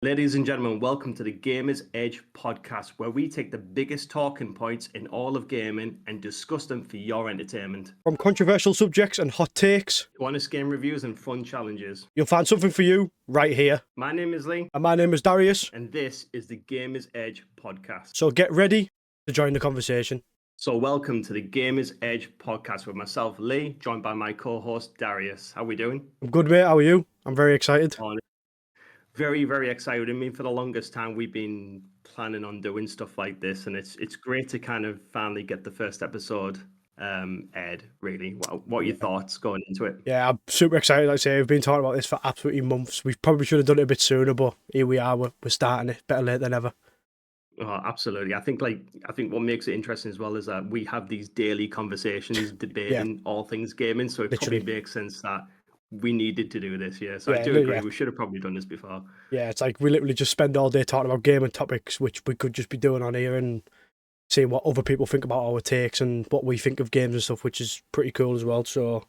Ladies and gentlemen, welcome to the Gamers Edge podcast, where we take the biggest talking points in all of gaming and discuss them for your entertainment. From controversial subjects and hot takes, Honest game reviews and fun challenges. you'll find something for you right here. My name is Lee, And my name is Darius. and this is the Gamers Edge podcast. So get ready to join the conversation. So welcome to the Gamers Edge podcast with myself, Lee, joined by my co-host, Darius. How we doing? I'm good, mate. How are you? I'm very excited. Very, very excited. I mean, for the longest time, we've been planning on doing stuff like this, and it's great to kind of finally get the first episode aired, really. What are your thoughts going into it? Yeah, I'm super excited. Like I say, we've been talking about this for absolutely months. We probably should have done it a bit sooner, but here we are. We're starting it. Better late than ever. Oh, absolutely. I think what makes it interesting as well is that we have these daily conversations debating all things gaming. So it Literally. probably makes sense that we needed to do this. Yeah. So Yeah, I do agree. yeah. We should have probably done this before. Yeah, it's like we literally just spend all day talking about gaming topics, which we could just be doing on here and seeing what other people think about our takes and what we think of games and stuff, which is pretty cool as well. So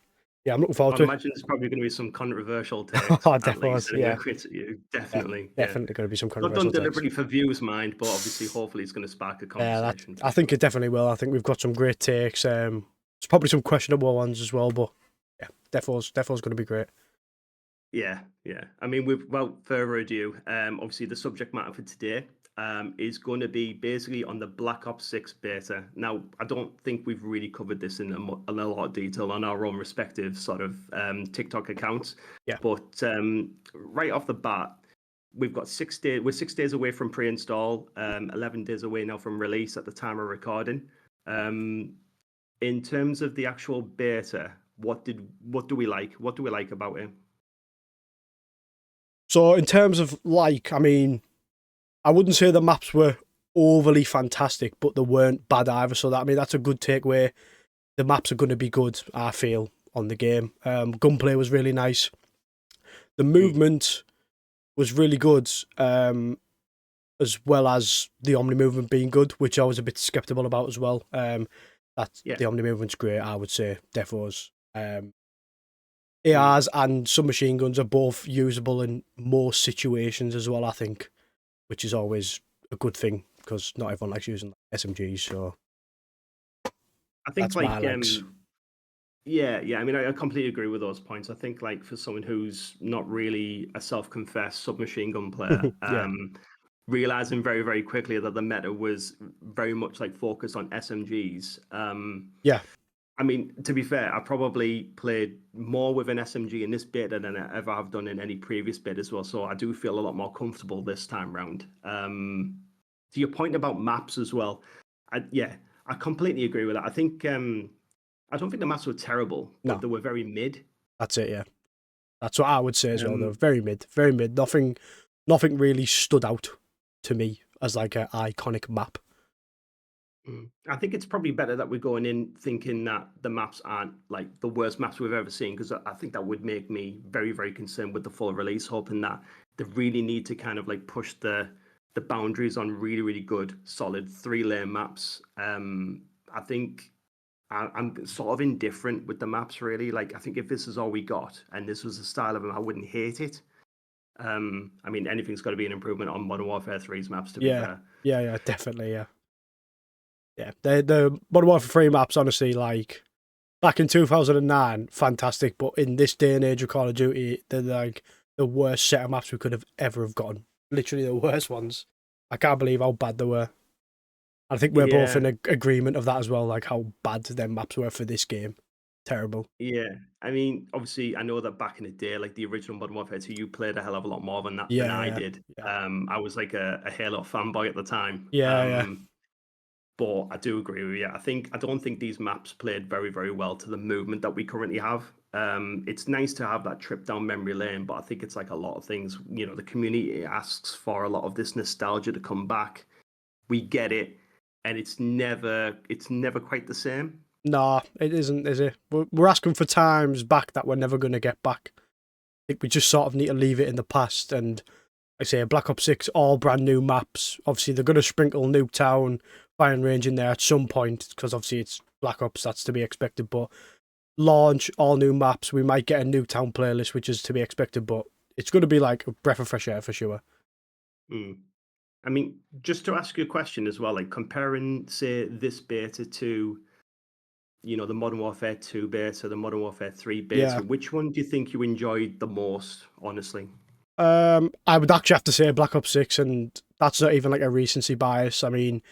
yeah, I'm looking forward I to it. imagine there's probably going to be some controversial takes. Oh, at definitely, least, yeah. Definitely. Definitely going to be some Not controversial done takes. deliberately for views, mind, but obviously, hopefully, it's going to spark a Yeah, conversation. I think it definitely will. I think we've got some great takes. There's probably some questionable ones as well, but yeah, Defo's going to be great. Yeah. I mean, without further ado, obviously the subject matter for today is going to be basically on the Black Ops 6 beta. Now, I don't think we've really covered this in a lot of detail on our own respective sort of TikTok accounts. Yeah. But right off the bat, we've got 6 days. We're 6 days away from pre-install, 11 days away now from release at the time of recording. In terms of the actual beta, what do we like? What do we like about it? So in terms of I mean, I wouldn't say the maps were overly fantastic, but they weren't bad either. So that's a good takeaway. The maps are going to be good, I feel, on the game. Gunplay was really nice. The movement was really good, as well as the Omni movement being good, which I was a bit skeptical about as well. The Omni movement's great, I would say. Defo's. ARs and submachine guns are both usable in most situations as well, I think, which is always a good thing because not everyone likes using SMGs. So I think that's my legs. Yeah. I mean, I completely agree with those points. I think for someone who's not really a self-confessed submachine gun player, realizing very, very quickly that the meta was very much focused on SMGs. I mean, to be fair, I probably played more with an SMG in this beta than I ever have done in any previous beta as well. So I do feel a lot more comfortable this time round. To your point about maps as well, I completely agree with that. I think I don't think the maps were terrible, but they were very mid. That's it, yeah. That's what I would say as well. They were very mid, very mid. Nothing really stood out to me as an iconic map. I think it's probably better that we're going in thinking that the maps aren't the worst maps we've ever seen, because I think that would make me very, very concerned with the full release, hoping that they really need to kind of push the boundaries on really, really good, solid 3-layer maps. I think I'm sort of indifferent with the maps, really. I think if this is all we got and this was the style of them, I wouldn't hate it. I mean, anything's got to be an improvement on Modern Warfare 3's maps, to be fair. Yeah, definitely, yeah. Yeah, the Modern Warfare 3 maps, honestly, back in 2009, fantastic. But in this day and age of Call of Duty, they're the worst set of maps we could have ever have gotten. Literally the worst ones. I can't believe how bad they were. I think we're both in agreement of that as well, how bad them maps were for this game. Terrible. Yeah, I mean, obviously, I know that back in the day, the original Modern Warfare 2, you played a hell of a lot more than that than I did. Yeah. I was a Halo fanboy at the time. Yeah. But I do agree with you. I don't think these maps played very, very well to the movement that we currently have. It's nice to have that trip down memory lane, but I think it's a lot of things. The community asks for a lot of this nostalgia to come back. We get it, and it's never quite the same. No, it isn't, is it? We're asking for times back that we're never going to get back. I think we just sort of need to leave it in the past. And I say Black Ops 6, all brand new maps. Obviously, they're going to sprinkle Nuketown, firing range in there at some point, because obviously it's Black Ops, that's to be expected. But launch all new maps. We might get a Nuketown playlist, which is to be expected, but it's going to be a breath of fresh air for sure. Mm. I mean, just to ask you a question as well, like comparing, say, this beta to, the Modern Warfare 2 beta, the Modern Warfare 3 Yeah. beta, which one do you think you enjoyed the most, honestly? I would actually have to say Black Ops 6, and that's not even like a recency bias. I mean,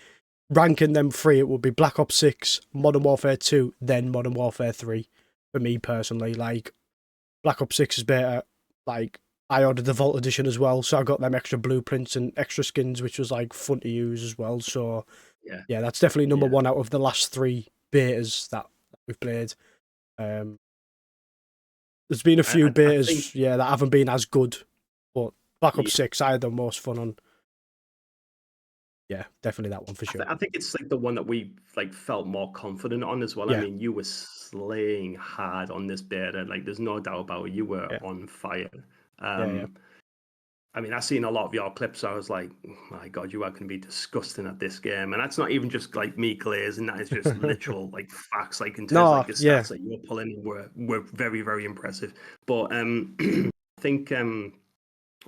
ranking them three, it would be Black Ops 6, Modern Warfare 2, then Modern Warfare 3. For me personally, like, Black Ops 6 is better. Like, I ordered the Vault Edition as well, so I got them extra blueprints and extra skins, which was like fun to use as well. So Yeah, yeah, that's definitely number yeah. one out of the last three betas that we've played. There's been a few I think, betas, yeah, that haven't been as good, but Black yeah, Ops 6 I had the most fun on. Yeah, definitely that one for I, sure. I think it's like the one that we like felt more confident on as well. I Yeah, mean, you were slaying hard on this beta, like there's no doubt about it. You were yeah, on fire. yeah, Um, I mean, I've seen a lot of your clips. I was like, oh my God, you are going to be disgusting at this game. And that's not even just like me glazing. That is just yeah. literal like facts. Like in terms of, No, like the yeah, stats that you were pulling in were very, very impressive. But I think I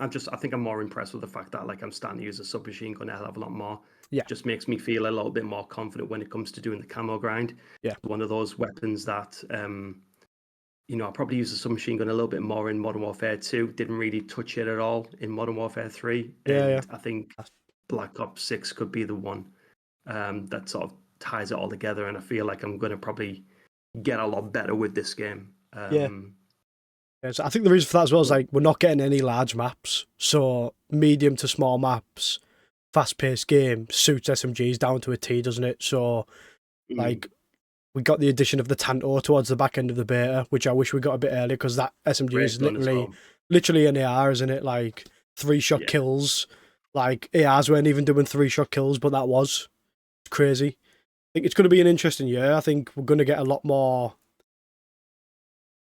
think I'm more impressed with the fact that like I'm starting to use a submachine gun a hell of a lot more. yeah, Just makes me feel a little bit more confident when it comes to doing the camo grind. yeah, One of those weapons that I probably use the submachine gun a little bit more in Modern Warfare 2. Didn't really touch it at all in Modern Warfare 3. yeah, yeah. And I think Black Ops 6 could be the one that sort of ties it all together. And I feel like I'm going to probably get a lot better with this game. Yeah. Yeah, so I think the reason for that as well is But like we're not getting any large maps, so medium to small maps, fast-paced game suits SMGs down to a T, doesn't it? So like we got the addition of the Tanto towards the back end of the beta, which I wish we got a bit earlier because that SMG great is gun as well. literally an AR, isn't it? Like 3-shot Yeah. kills. Like ARs weren't even doing 3-shot kills, but that was crazy. I think it's going to be an interesting year. I think we're going to get a lot more.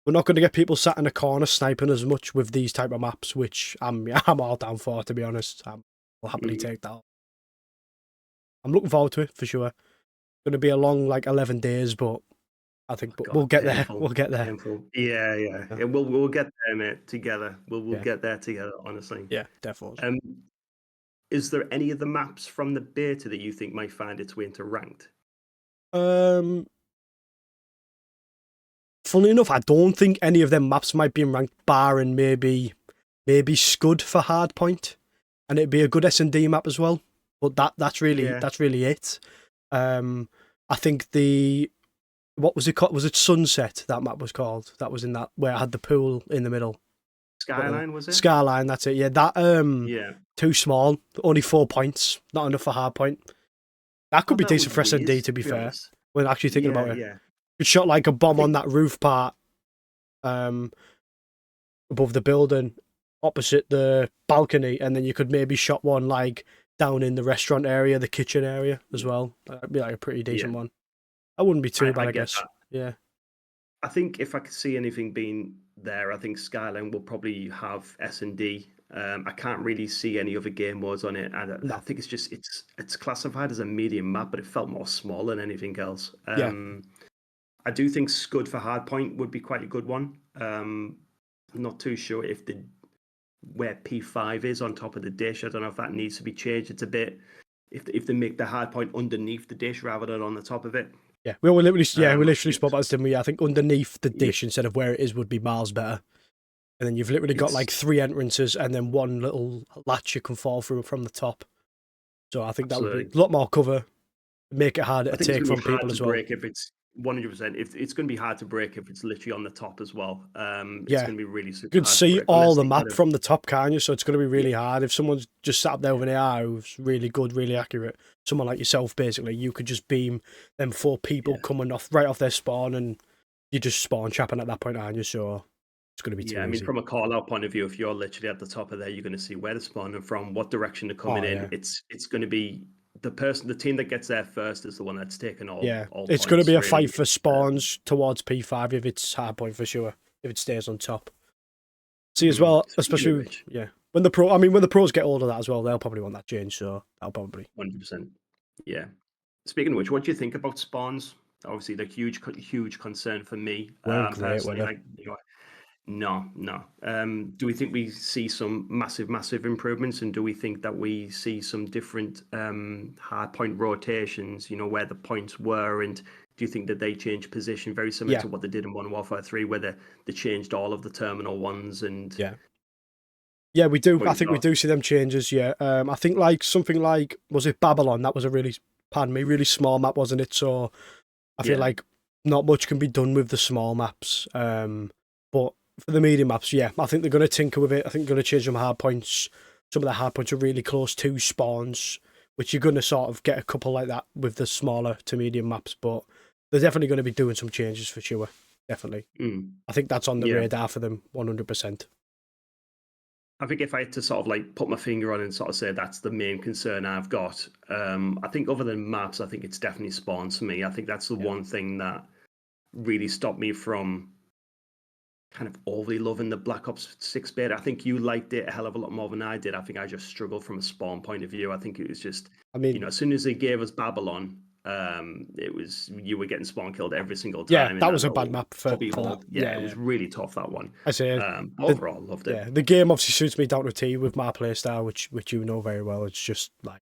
We're not going to get people sat in a corner sniping as much with these type of maps, which I'm all down for, to be honest. I'll happily take that. I'm looking forward to it for sure. Going to be a long 11 days, but I think God, we'll get there. painful, We'll get there. painful. Yeah, yeah. Yeah, We'll get there, mate. Together, we'll yeah, get there together. Honestly. yeah, definitely. Um, is there any of the maps from the beta that you think might find its way into ranked? Funnily enough, I don't think any of them maps might be in ranked, barring maybe Scud for Hardpoint, and it'd be a good S&D map as well. But that's really it. I think what was it called? Was it Sunset? That map was called. That was in that where I had the pool in the middle. Skyline, was it? Skyline. That's it. Yeah, that Yeah. too small. Only 4 points. Not enough for Hardpoint. That could be That decent would for be weird, S&D, to be be fair. honest. When actually thinking about it, Yeah. it shot like a I bomb on think that roof part. Above the building, opposite the balcony, and then you could maybe shot one like down in the restaurant area, the kitchen area as well. That'd be like a pretty decent one. That wouldn't be too bad, I I get guess. that. Yeah. I think if I could see anything being there, I think Skyline will probably have S&D. I can't really see any other game modes on it, and I No. think it's classified as a medium map, but it felt more small than anything else. Yeah. I do think Scud for Hardpoint would be quite a good one. I'm not too sure if where P5 is on top of the dish. I don't know if that needs to be changed. It's a bit if they make the hardpoint underneath the dish rather than on the top of it. Yeah. We literally spot It's- that, didn't we? I think underneath the yeah, dish instead of where it is would be miles better. And then you've literally got it's like 3 entrances and then one little latch you can fall through from the top. So I think that would be absolutely. a lot more cover, make it harder I to think it's take going to from be hard people to as well. break if it's 100%. If it's going to be hard to break if it's literally on the top as well. It's Yeah. going to be really You super can hard to see break all unless the they kind map of from the top, can't you? So it's going to be really yeah, hard. If someone's just sat up there with an AR who's really good, really accurate, someone like yourself, basically, you could just beam them 4 people yeah. coming right off their spawn, and you just spawn trapping at that point, aren't you? So it's going to be Yeah, too I mean, easy. from a call out point of view, if you're literally at the top of there, you're going to see where they're spawning from, what direction they're coming Oh in. yeah, It's going to be the team that gets there first is the one that's taken yeah. all It's going to be points, a fight really. for spawns towards P5 if it's hardpoint for sure. If it stays on top. See as well, Speaking of especially which, when the pros get older, that as well, they'll probably want that change. So that'll probably 100%. Yeah. Speaking of which, what do you think about spawns? Obviously, they're huge concern for me weren't great, were personally. they? Like, No, no. Do we think we see some massive improvements, and do we think that we see some different hard point rotations? You know, where the points were, and do you think that they change position very similar Yeah, to what they did in Modern Warfare 3, where they changed all of the terminal ones and yeah. Yeah, we do. what I you think we thought? do see them changes. Yeah. I think like something like, was it Babylon? That was a really, pardon me, really small map, wasn't it? So I feel Yeah. like not much can be done with the small maps. But for the medium maps, yeah, I think they're going to tinker with it. I think they're going to change some hard points. Some of the hard points are really close to spawns, which you're going to sort of get a couple like that with the smaller to medium maps. But they're definitely going to be doing some changes for sure. Definitely. Mm. I think that's on the Yeah. radar for them 100%. I think if I had to sort of like put my finger on it and sort of say that's the main concern I've got, I think other than maps, I think it's definitely spawns for me. I think that's the Yeah. one thing that really stopped me from kind of overly loving the Black Ops 6 beta. I think you liked it a hell of a lot more than I did. I think I just struggled from a spawn point of view. I think it was just, I you mean, know, as soon as they gave us Babylon, it was you were getting spawn killed every single yeah, time in that that was a bad little map for cubby that. hole. Yeah, Yeah, it yeah. was really tough, that one. I say the Overall, loved it. yeah, the game obviously suits me down to a T with my playstyle, which you know very well. It's just like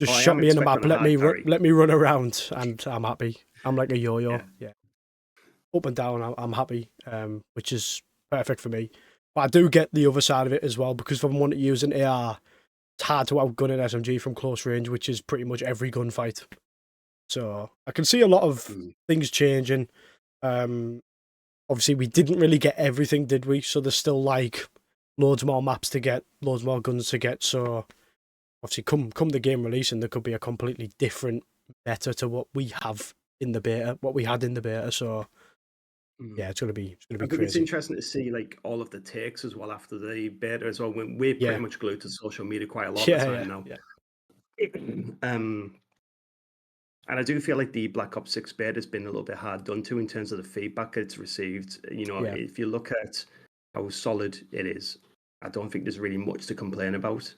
just Oh, I shut am me in the expecting map, a hard carry. let me run around, and I'm happy. I'm like a yo-yo, Yeah. yeah, up and down. I'm happy, which is perfect for me. But I do get the other side of it as well because if I want to use an AR, it's hard to outgun an SMG from close range, which is pretty much every gunfight. So I can see a lot of Mm. things changing. Um, Obviously we didn't really get everything, did we? So there's still like loads more maps to get, loads more guns to get. So obviously come the game release, and there could be a completely different meta to what we have in the beta, what we had in the beta. So Mm. yeah, it's gonna be I think it's crazy. interesting to see like all of the takes as well after the beta as well. We're pretty Yeah, much glued to social media quite a lot of the yeah, time yeah, now. yeah, um, and I do feel like the Black Ops 6 beta has been a little bit hard done to in terms of the feedback it's received. You know, yeah, if you look at how solid it is, I don't think there's really much to complain about.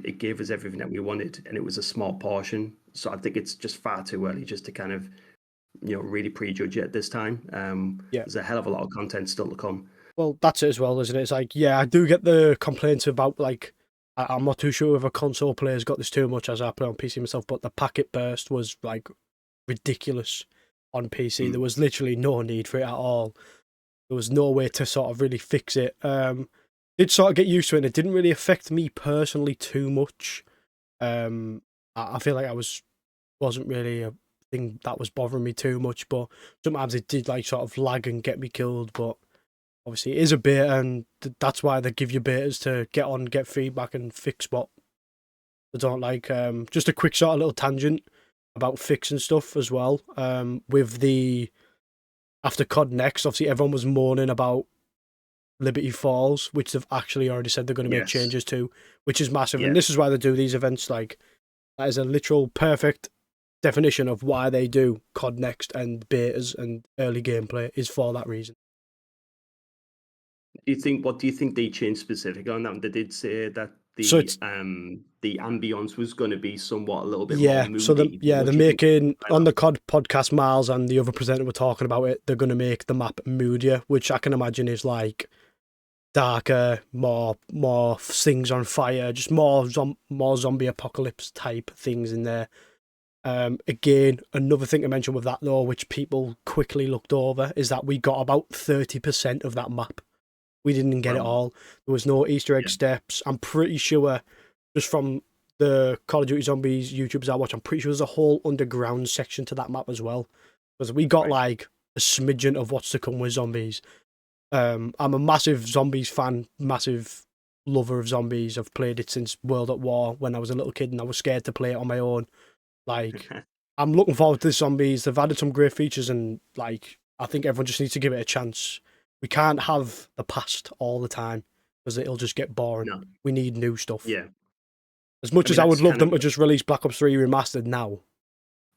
It gave us everything that we wanted, and it was a small portion. So I think it's just far too early just to kind of, you know, really prejudge it at this time. yeah. There's a hell of a lot of content still to come. Well, that's it as well, isn't it? It's like, yeah, I do get the complaints about like I'm not too sure if a console player's got this too much as I play on PC myself, but the packet burst was like ridiculous on PC. There Mm. was literally no need for it at all. There was no way to sort of really fix it. Did sort of get used to it, and it didn't really affect me personally too much. I feel like wasn't really a thing that was bothering me too much, but sometimes it did like sort of lag and get me killed. But obviously, it is a beta, and that's why they give you betas to get on, get feedback, and fix what they don't like. Just a quick sort of little tangent about fixing stuff as well. With the after COD Next, obviously everyone was moaning about Liberty Falls, which they've actually already said they're going to make Yes. changes to, which is massive. And Yeah. this is why they do these events. Like, that is a literal perfect definition of why they do COD Next and betas and early gameplay is for that reason. Do you think what do you think they changed specific on that? They did say that So it's the ambience was going to be somewhat a little bit more yeah. So moody. What they're do you think making by on that? the COD podcast. Miles and the other presenter were talking about it. They're going to make the map moodier, which I can imagine is like darker, more things on fire, just more zombie apocalypse type things in there. Again, another thing to mention with that though, which people quickly looked over, is that we got about 30% of that map. We didn't get it Well, all. There was no Easter egg yeah. steps. I'm pretty sure, just from the Call of Duty Zombies YouTubers I watch, I'm pretty sure there's a whole underground section to that map as well. Because we got Right. like a smidgen of what's to come with zombies. I'm a massive zombies fan, massive lover of zombies. I've played it since World at War when I was a little kid, and I was scared to play it on my own. Like, I'm looking forward to the zombies. They've added some great features, and like, I think everyone just needs to give it a chance. We can't have the past all the time because it'll just get boring. No. We need new stuff. Yeah. As much I as mean, I would that's love kind them of to just release Black Ops 3 remastered now,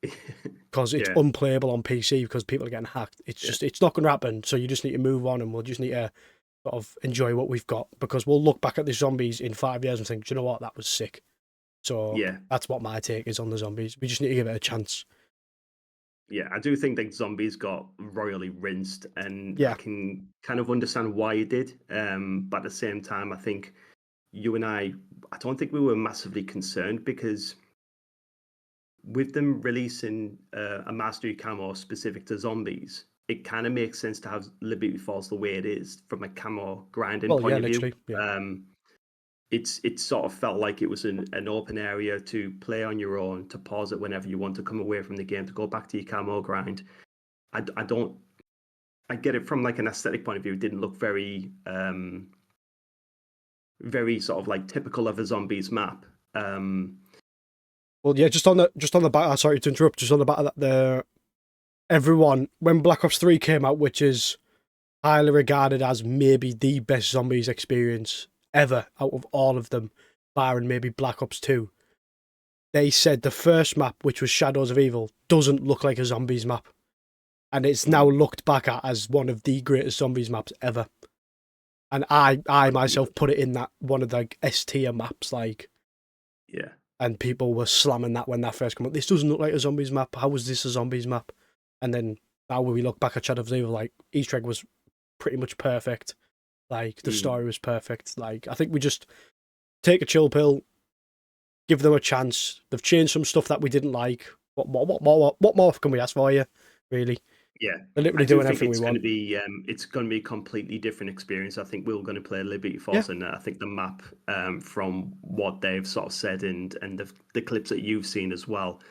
because it's yeah. unplayable on PC because people are getting hacked. It's Yeah. just it's not going to happen. So you just need to move on, and we'll just need to sort of enjoy what we've got because we'll look back at the zombies in 5 years and think, do you know what, that was sick. So Yeah. that's what my take is on the zombies. We just need to give it a chance. Yeah, I do think that zombies got royally rinsed, and I Yeah. can kind of understand why it did. But at the same time, I think you and I don't think we were massively concerned because with them releasing a mastery camo specific to zombies, it kind of makes sense to have Liberty Falls the way it is from a camo grinding Well, point yeah, of view. literally. Yeah. It sort of felt like it was an open area to play on your own, to pause it whenever you want to come away from the game, to go back to your camo grind. I don't I get it from like an aesthetic point of view. It didn't look very sort of like typical of a zombies map. Well, yeah, just on the back. Sorry to interrupt. Just on the back of that, everyone when Black Ops 3 came out, which is highly regarded as maybe the best zombies experience ever out of all of them, barring maybe Black Ops 2. They said the first map, which was Shadows of Evil, doesn't look like a zombies map, and it's now looked back at as one of the greatest zombies maps ever. And I myself put it in that one of the S tier maps, like. Yeah. And people were slamming that when that first came out. This doesn't look like a zombies map. How was this a zombies map? And then now when we look back at Shadow of Evil, like Easter egg was pretty much perfect. Like the story was perfect. Like I think we just take a chill pill, give them a chance. They've changed some stuff that we didn't like. What more can we ask for you? Really? Yeah, They're I literally do doing think everything we want. it's going to be a completely different experience. I think we're going to play Liberty Yeah. Falls, and I think the map, from what they've sort of said and the clips that you've seen as well,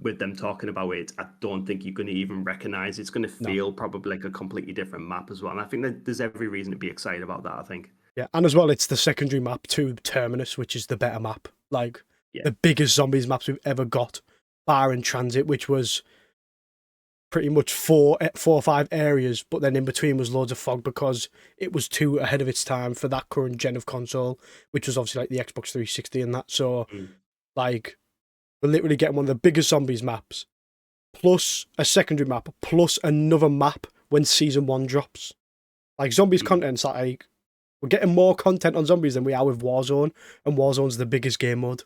with them talking about it, I don't think you're going to even recognize. It's going to No. feel probably like a completely different map as well. And I think that there's every reason to be excited about that. I think. Yeah, and as well, it's the secondary map to Terminus, which is the better map. Like Yeah. the biggest zombies maps we've ever got, bar in Transit, which was pretty much four or five areas, but then in between was loads of fog because it was too ahead of its time for that current gen of console, which was obviously like the Xbox 360 and that. So, like, we're literally getting one of the biggest zombies maps, plus a secondary map, plus another map when Season 1 drops. Like, zombies content's like, we're getting more content on zombies than we are with Warzone, and Warzone's the biggest game mode.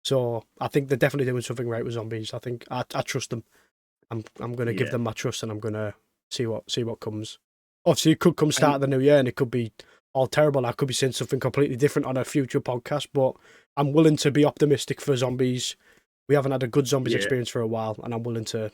So, I think they're definitely doing something right with zombies. I think I trust them. I'm going to give them my trust, and I'm going to see what comes. Obviously, it could come start of the new year, and it could be all terrible. I could be saying something completely different on a future podcast, but I'm willing to be optimistic for zombies. We haven't had a good zombies experience for a while, and I'm willing to.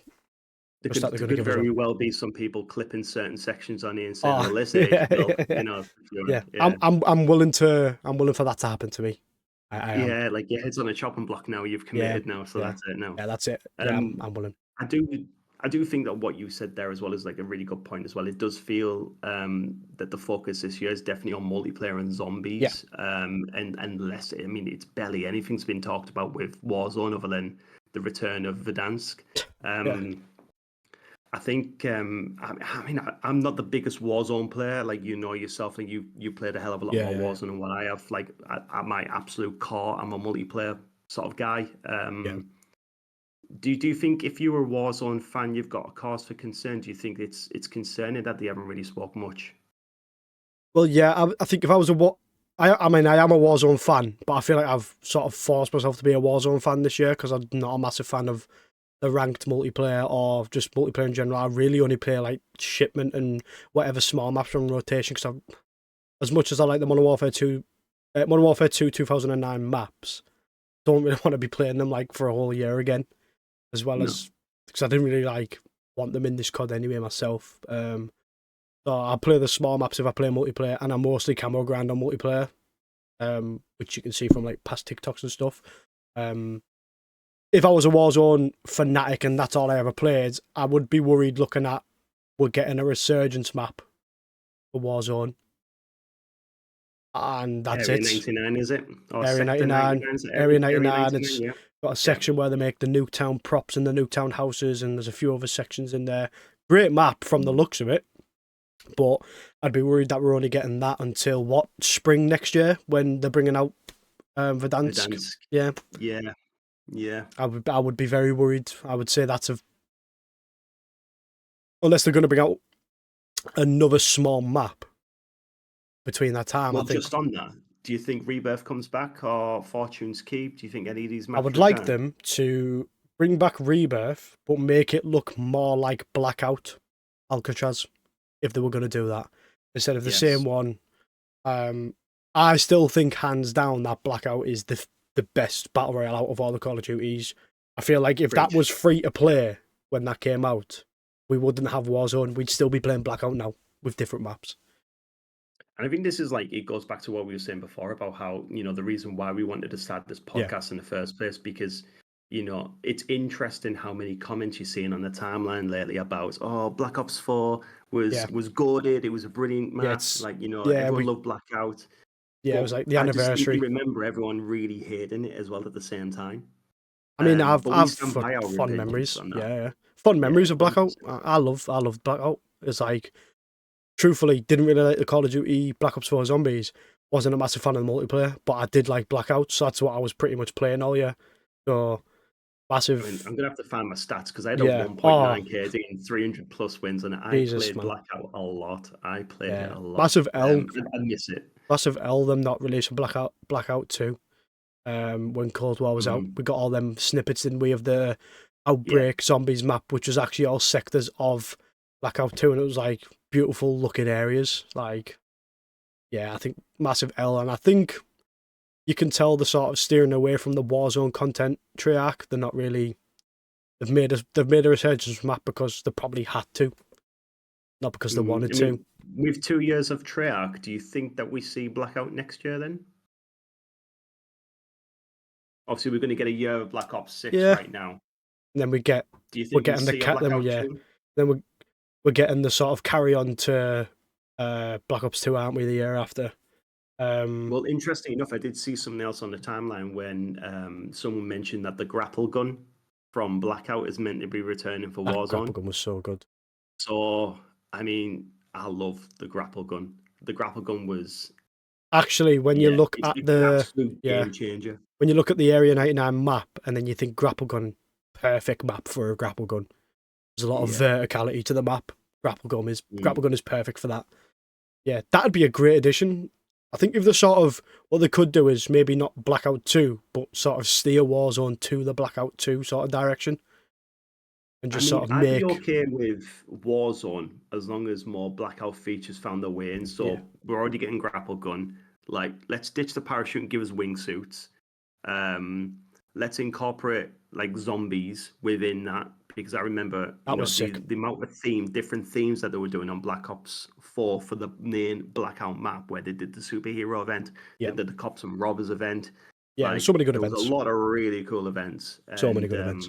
There could very well be some people clipping certain sections on here and saying, "Well, this age, Bill, you know." Yeah. I'm willing for that to happen to me. I am. Yeah, like your head's on a chopping block now. You've committed now, so that's it now. Yeah, that's it. Yeah, I'm willing. I do think that what you said there as well is like a really good point as well. It does feel that the focus this year is definitely on multiplayer and zombies, and less. I mean, it's barely anything's been talked about with Warzone other than the return of Verdansk. I think I mean I'm not the biggest Warzone player, like you know yourself, and you played a hell of a lot more Warzone than what I have. Like at my absolute core, I'm a multiplayer sort of guy. Do you think if you were a Warzone fan, you've got a cause for concern? Do you think it's concerning that they haven't really spoke much? Well, yeah, I think if I was I mean, I am a Warzone fan, but I feel like I've sort of forced myself to be a Warzone fan this year because I'm not a massive fan of the ranked multiplayer or just multiplayer in general. I really only play like Shipment and whatever small maps from rotation because as much as I like the Modern Warfare 2 2009 maps, don't really want to be playing them like for a whole year again, as well as because I didn't really like want them in this COD anyway myself. So I play the small maps if I play multiplayer, and I mostly camo grind on multiplayer, which you can see from like past TikToks and stuff. If I was a Warzone fanatic and that's all I ever played, I would be worried looking at we're getting a resurgence map for Warzone. And that's Area 99, is it? Or Area 99. Area 99. It's got a section where they make the Nuketown props and the Nuketown houses, and there's a few other sections in there. Great map from the looks of it. But I'd be worried that we're only getting that until spring next year when they're bringing out Verdansk. Yeah. I would be very worried. I would say unless they're going to bring out another small map between that time. Well, I think just on that, do you think Rebirth comes back or Fortune's Keep? Do you think any of these maps I would like them to bring back Rebirth, but make it look more like Blackout Alcatraz, if they were going to do that, instead of the same one. I still think, hands down, that Blackout is the best Battle Royale out of all the Call of Duties. I feel like if that was free to play when that came out, we wouldn't have Warzone. We'd still be playing Blackout now with different maps. And I think this is like, it goes back to what we were saying before about how, the reason why we wanted to start this podcast in the first place, because, it's interesting how many comments you're seeing on the timeline lately about, Black Ops 4 was goated, it was a brilliant map, everyone loved Blackout. Yeah, it was like the anniversary. I just remember everyone really hating it as well at the same time. I mean, I've fond memories. Yeah. Fond memories of Blackout. I love Blackout. It's like, truthfully, didn't really like the Call of Duty Black Ops 4 Zombies. Wasn't a massive fan of the multiplayer, but I did like Blackout, so that's what I was pretty much playing all year. So, massive. I mean, I'm going to have to find my stats, because I had a 1.9 KD and 300 plus wins, and I played Blackout a lot. I played it a lot. Massive L. I miss it. Massive L, them not releasing Blackout 2. When Cold War was out, we got all them snippets, didn't we, of the Outbreak Zombies map, which was actually all sectors of Blackout 2, and it was like beautiful looking areas. Like, I think massive L, and I think you can tell the sort of steering away from the Warzone content. Treyarch, they're not really. They've made a resurgence map because they probably had to, not because they wanted to. With 2 years of Treyarch, do you think that we see Blackout next year then? Obviously, we're going to get a year of Black Ops 6 right now. And then we're getting the cat. Then we're getting the sort of carry on to Black Ops 2, aren't we? The year after. Well, interesting enough, I did see something else on the timeline when someone mentioned that the grapple gun from Blackout is meant to be returning for Warzone. Grapple gun was so good. So, I mean, I love the grapple gun. The grapple gun was actually, when you look at the absolute game changer. When you look at the Area 99 map, and then you think grapple gun, perfect map for a grapple gun. There's a lot of verticality to the map. Grapple gun is perfect for that. Yeah, that'd be a great addition. I think if the sort of what they could do is maybe not Blackout 2, but sort of steer Warzone to the Blackout 2 sort of direction, and just sort of make. I'd be okay with Warzone as long as more Blackout features found their way in. So we're already getting grapple gun. Like, let's ditch the parachute and give us wingsuits. Let's incorporate like zombies within that, because I remember the amount of different themes that they were doing on Black Ops 4 for the main Blackout map, where they did the superhero event, they did the cops and robbers event. Yeah, so many good events. There was a lot of really cool events. So many good events.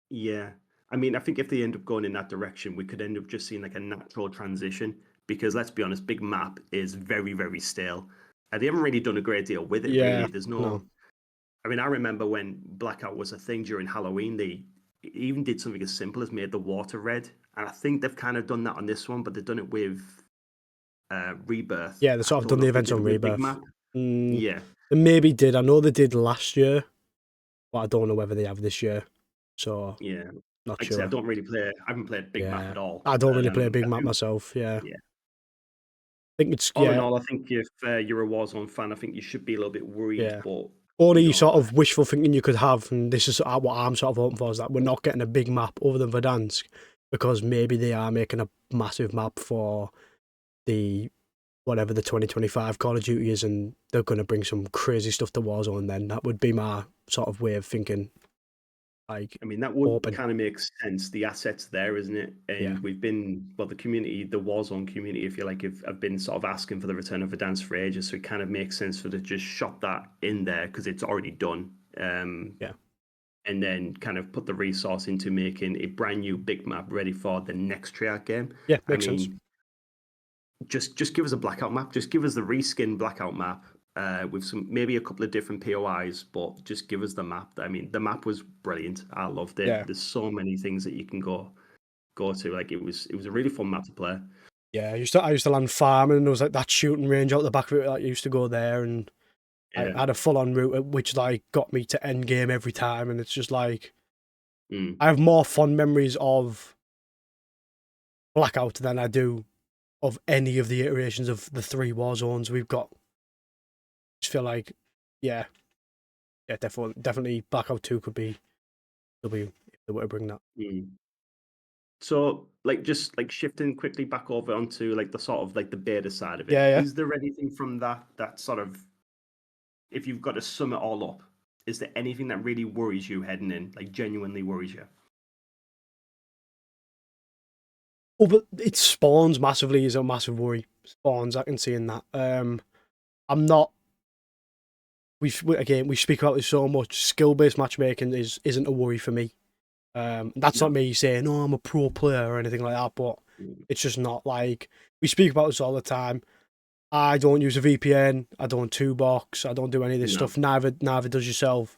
Yeah, I mean, I think if they end up going in that direction, we could end up just seeing like a natural transition, because let's be honest, big map is very, very stale. They haven't really done a great deal with it. Really, there's no. I mean, I remember when Blackout was a thing during Halloween, they even did something as simple as made the water red. And I think they've kind of done that on this one, but they've done it with Rebirth. Yeah, they sort of done the events on Rebirth. Yeah. They maybe did. I know they did last year, but I don't know whether they have this year. So, not sure. I don't really play. I haven't played Big Map at all. I don't really play a Big Map myself, Yeah. I think it's all in all, I think if you're a Warzone fan, I think you should be a little bit worried, but only sort of wishful thinking you could have, and this is what I'm sort of hoping for, is that we're not getting a big map other than Verdansk, because maybe they are making a massive map for the whatever the 2025 Call of Duty is, and they're going to bring some crazy stuff to Warzone. Then that would be my sort of way of thinking. Like, I mean, that would kind of make sense. The assets there, isn't it? And we've been, the community, the Warzone community, if you like, have been sort of asking for the return of Verdansk for ages. So it kind of makes sense for them to just shop that in there because it's already done. And then kind of put the resource into making a brand new big map ready for the next Treyarch game. Yeah, makes sense. Just give us a Blackout map. Just give us the reskin Blackout map. With maybe a couple of different POIs, but just give us the map. I mean, the map was brilliant. I loved it. There's so many things that you can go to. Like, it was a really fun map to play. Yeah, I used to land farming, and there was like that shooting range out the back of it. Like, I used to go there, and I had a full on route which like got me to end game every time. And it's just like I have more fond memories of Blackout than I do of any of the iterations of the 3 war zones we've got. Just feel like, definitely Blackout 2 could be W if they were to bring that. Mm. So, like, just like shifting quickly back over onto like the sort of like the beta side of it, Yeah, yeah. is there anything from that sort of, if you've got to sum it all up, is there anything that really worries you heading in, like genuinely worries you? Oh, but it spawns massively is a massive worry. Spawns, I can see in that. I'm not. We speak about this so much. Skill based matchmaking isn't a worry for me. That's not No. me saying, "Oh, I'm a pro player" or anything like that. But Mm. it's just not like we speak about this all the time. I don't use a VPN. I don't two box. I don't do any of this No. stuff. Neither does yourself.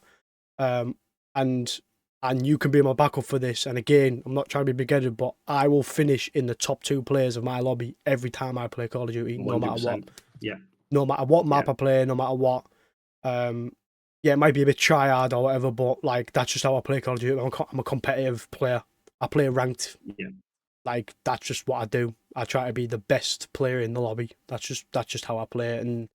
Um, and and you can be my backup for this. And again, I'm not trying to be big-headed, but I will finish in the top 2 players of my lobby every time I play Call of Duty, no matter what. 100%. Yeah. No matter what Yeah. map I play, no matter what. Yeah, it might be a bit tryhard or whatever, but like that's just how I play Call of Duty. I'm a competitive player. I play ranked. Yeah. Like that's just what I do. I try to be the best player in the lobby. That's just how I play it. And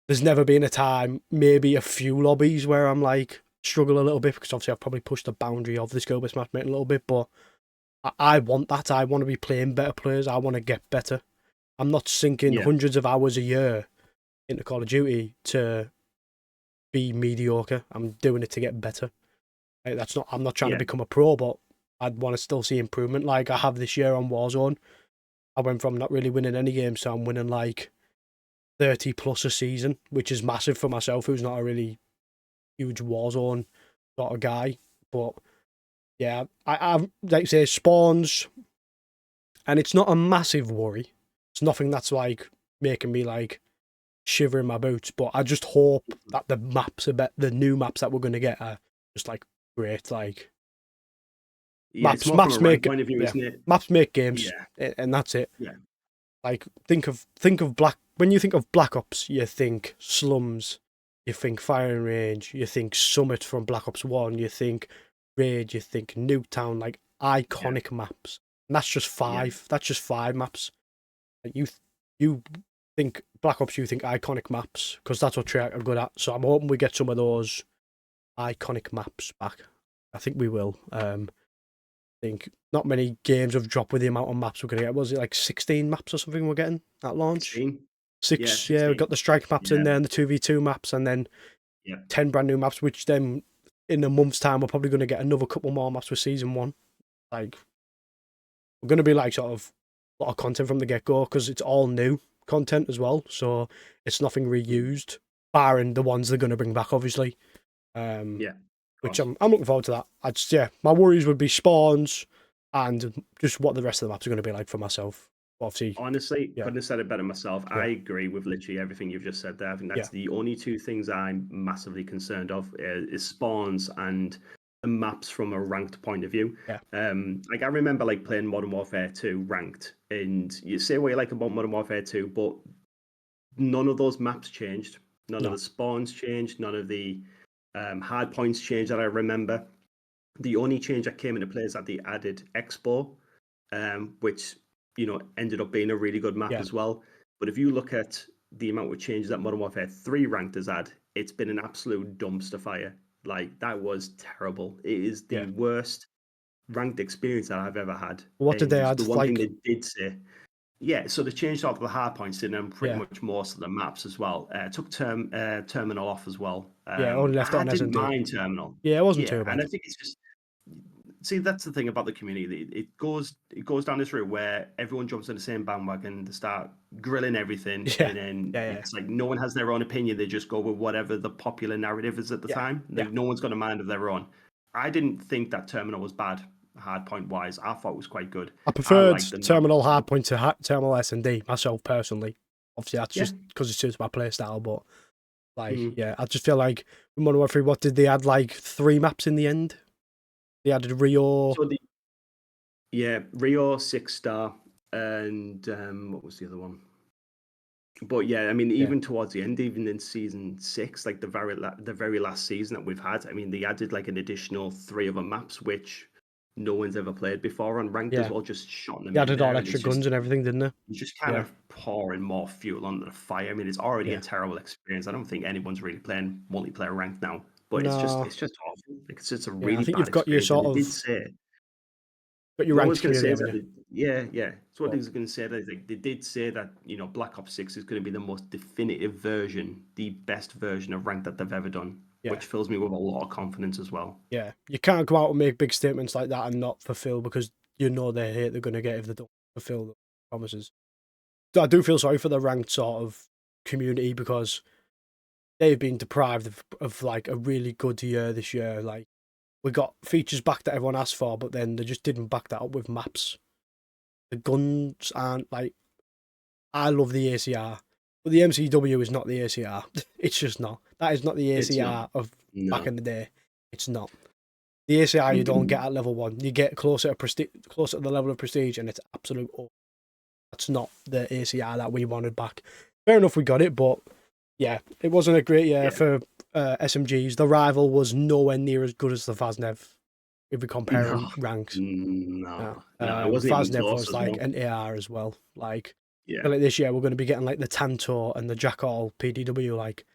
there's never been a time, maybe a few lobbies where I'm like struggle a little bit because obviously I've probably pushed the boundary of the skill-based matchmaking a little bit, but I want that. I want to be playing better players. I want to get better. I'm not sinking Yeah. hundreds of hours a year into Call of Duty to be mediocre. I'm doing it to get better. Like, I'm not trying to Yeah. become a pro, but I'd want to still see improvement. Like I have this year on Warzone. I went from not really winning any games, so I'm winning like 30 plus a season, which is massive for myself, who's not a really huge Warzone sort of guy. But yeah, I've like you say spawns, and it's not a massive worry. It's nothing that's like making me like shiver in my boots. But I just hope that the maps the new maps that we're going to get are just like great. Like Yeah. It's more from maps a rank make point of view, yeah, isn't it? maps make games, Yeah. and that's it. Yeah. Like think of when you think of Black Ops, you think slums, you think firing range, you think Summit from Black Ops 1, you think Raid, you think Nuketown, like Yeah. iconic maps. And that's just Yeah. 5. That's just 5 maps. Like you think Black Ops, you think iconic maps because that's what Treyarch are good at. So I'm hoping we get some of those iconic maps back. I think we will. Think not many games have dropped with the amount of maps we're going to get. Was it like 16 maps or something we're getting at launch? 16. Yeah. 6, yeah, we 16. got the strike maps in Yeah. there and the 2v2 maps, and then Yeah. 10 brand new maps, which then in a month's time, we're probably going to get another couple more maps for season 1. Like, we're going to be like sort of a lot of content from the get go because it's all new content as well. So it's nothing reused, barring the ones they're going to bring back, obviously. Yeah. Which I'm looking forward to that. My worries would be spawns and just what the rest of the maps are going to be like for myself. Obviously, Honestly, yeah, couldn't have said it better myself. yeah, I agree with literally everything you've just said there. I think yeah, that's the only two things I'm massively concerned of is spawns and the maps from a ranked point of view. yeah, Like I remember like playing Modern Warfare 2 ranked, and you say what you like about Modern Warfare 2, but none of those maps changed. None of no, the spawns changed. None of the hard points changed that I remember. The only change that came into play is that they added Expo, which ended up being a really good map yeah, as well. But if you look at the amount of changes that Modern Warfare 3 ranked has had, it's been an absolute dumpster fire. Like that was terrible. It is the yeah. worst ranked experience that I've ever had. What did they And add? the one thing Like, they did say, yeah, so they changed all the hard points in and pretty yeah, much most of the maps as well. Took Terminal off as well. yeah, only left it I on didn't S&D. mind Terminal. Yeah, it wasn't Yeah, too and bad. I think it's just, see, that's the thing about the community. It goes down this route where everyone jumps on the same bandwagon. They start grilling everything, Yeah, and then yeah, yeah, it's like no one has their own opinion. They just go with whatever the popular narrative is at the yeah, time. yeah. Like no one's got a mind of their own. I didn't think that Terminal was bad, hard point wise. I thought it was quite good. I I preferred liked the map. Terminal Hardpoint to Terminal S&D myself personally. Obviously, that's Yeah. just because it suits my playstyle, but like, Mm. yeah, I just feel like in Modern Warfare 3, what did they add? Like 3 maps in the end? They added Rio. So Rio 6 star, and what was the other one? But yeah, I mean, Yeah, even towards the end, even in season 6, like the very last season that we've had, I mean, they added like an additional 3 other maps which no one's ever played before on ranked as yeah. well, just shot them They in added all there, and extra guns and everything, didn't they? it's just kind Yeah, of pouring more fuel onto the fire. I mean, it's already a yeah. terrible experience. I don't think anyone's really playing multiplayer ranked now, but it's just No, it's just awful. because it's a Yeah, I really think bad you've got your experience. And sort they did of say, got your what I was ranked going to community, say is haven't that, you? yeah. So what I Well, was going to say that they did say that, Black Ops 6 is going to be the most definitive version, the best version of ranked that they've ever done, yeah, which fills me with a lot of confidence as well. yeah. You can't go out and make big statements like that and not fulfill, because you know the hate they're going to get if they don't fulfill the promises. So I do feel sorry for the ranked sort of community, because they've been deprived of like a really good year this year. Like, we got features back that everyone asked for, but then they just didn't back that up with maps. The guns aren't like, I love the ACR, but the MCW is not the ACR. It's just not. That is not the It's not. ACR of back No. in the day. It's not. The ACR you don't get at level 1. You get closer to the level of prestige, and it's absolute. That's not the ACR that we wanted back. Fair enough, we got it, but yeah, it wasn't a great year for SMGs. The rival was nowhere near as good as the Vaznev if we're comparing No. ranks. No. No, it wasn't even Vaznev close was as like well. an AR as well. Like, I Yeah. feel like this year we're going to be getting like the Tantor and the Jackal PDW. Like,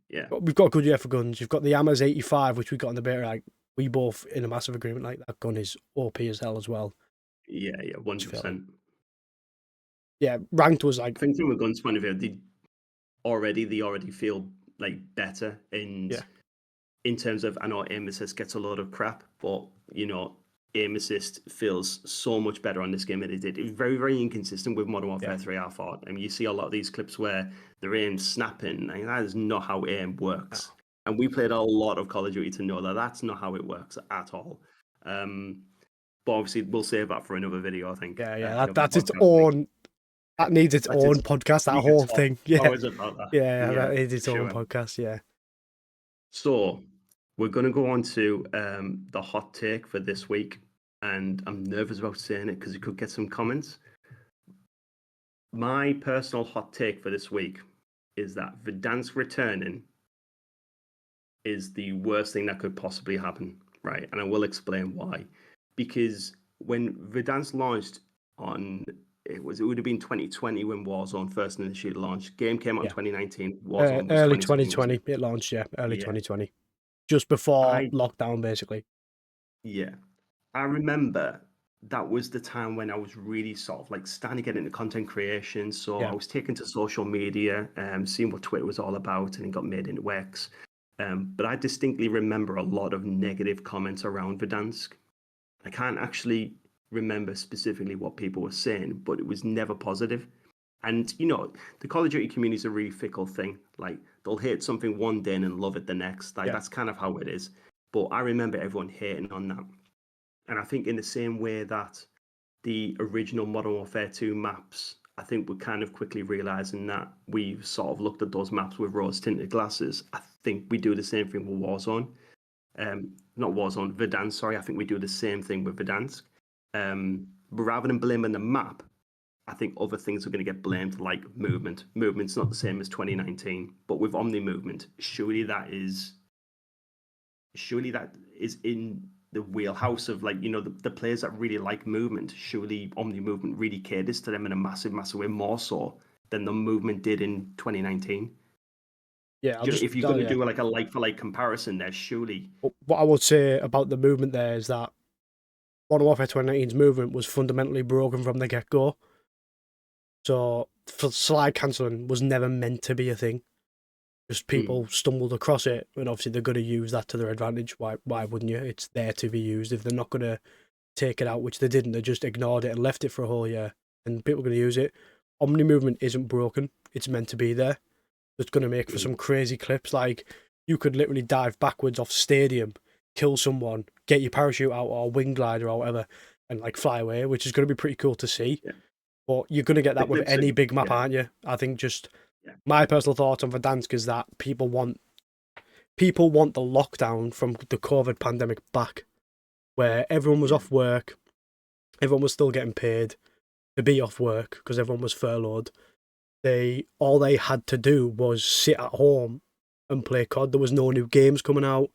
Yeah. we've got a good year for guns. You've got the Amas 85, which we got in the beta. Like, we both in a massive agreement. Like, that gun is OP as hell as well. Yeah, 100%. Yeah, ranked was like, I think from a guns point of view, they already feel like better, and yeah, in terms of, I know aim assist gets a lot of crap, but aim assist feels so much better on this game than it did. It was very, very inconsistent with Modern Warfare 3, I thought. I mean, you see a lot of these clips where their aim's snapping, and that is not how aim works. And we played a lot of Call of Duty to know that that's not how it works at all. But obviously, we'll save that for another video, I think. yeah. Another That's its podcast, I think. own. That needs its That's own podcast. That we could whole talk thing. Yeah, hours about that. yeah. Yeah, That needs its for own sure. podcast. Yeah. So we're going to go on to the hot take for this week, and I'm nervous about saying it because it could get some comments. My personal hot take for this week is that Verdansk returning is the worst thing that could possibly happen, right? And I will explain why. Because when Verdansk launched it would have been 2020 when Warzone first initially launched. Game came out in 2019. Warzone was Early 2020, wasn't 2020 it launched. Yeah, early it? Yeah. 2020, just before I lockdown, basically. Yeah. I remember that was the time when I was really sort of like starting to get into content creation. So I Yeah, was taken to social media, seeing what Twitter was all about, and it got made into X. But I distinctly remember a lot of negative comments around Verdansk. I can't actually remember specifically what people were saying, but it was never positive. And the Call of Duty community is a really fickle thing. Like, they'll hate something one day and then love it the next. Like, yeah, that's kind of how it is. But I remember everyone hating on that. And I think in the same way that the original Modern Warfare 2 maps, I think we're kind of quickly realizing that we've sort of looked at those maps with rose tinted glasses. I think we do the same thing with Warzone. Not Warzone, Verdansk, sorry. I think we do the same thing with Verdansk. But rather than blaming the map, I think other things are going to get blamed, like movement. Movement's not the same as 2019, but with Omni movement, surely that is in the wheelhouse of, like, the players that really like movement. Surely Omni movement really caters to them in a massive, massive way, more so than the movement did in 2019. yeah. If you're going to do like a like for like comparison, there surely. What I would say about the movement there is that Modern Warfare 2019's movement was fundamentally broken from the get go. So slide cancelling was never meant to be a thing. Just people stumbled across it, and obviously they're going to use that to their advantage. Why wouldn't you? It's there to be used. If they're not going to take it out, which they didn't, they just ignored it and left it for a whole year, and people are going to use it. Omni movement isn't broken. It's meant to be there. It's going to make for some crazy clips. Like, you could literally dive backwards off stadium, kill someone, get your parachute out or wing glider or whatever, and like fly away, which is going to be pretty cool to see. Yeah. But you're going to get that with any big map, yeah. aren't you? I think just my personal thoughts on Verdansk is that people want the lockdown from the COVID pandemic back, where everyone was off work, everyone was still getting paid to be off work because everyone was furloughed. All they had to do was sit at home and play COD. There was no new games coming out.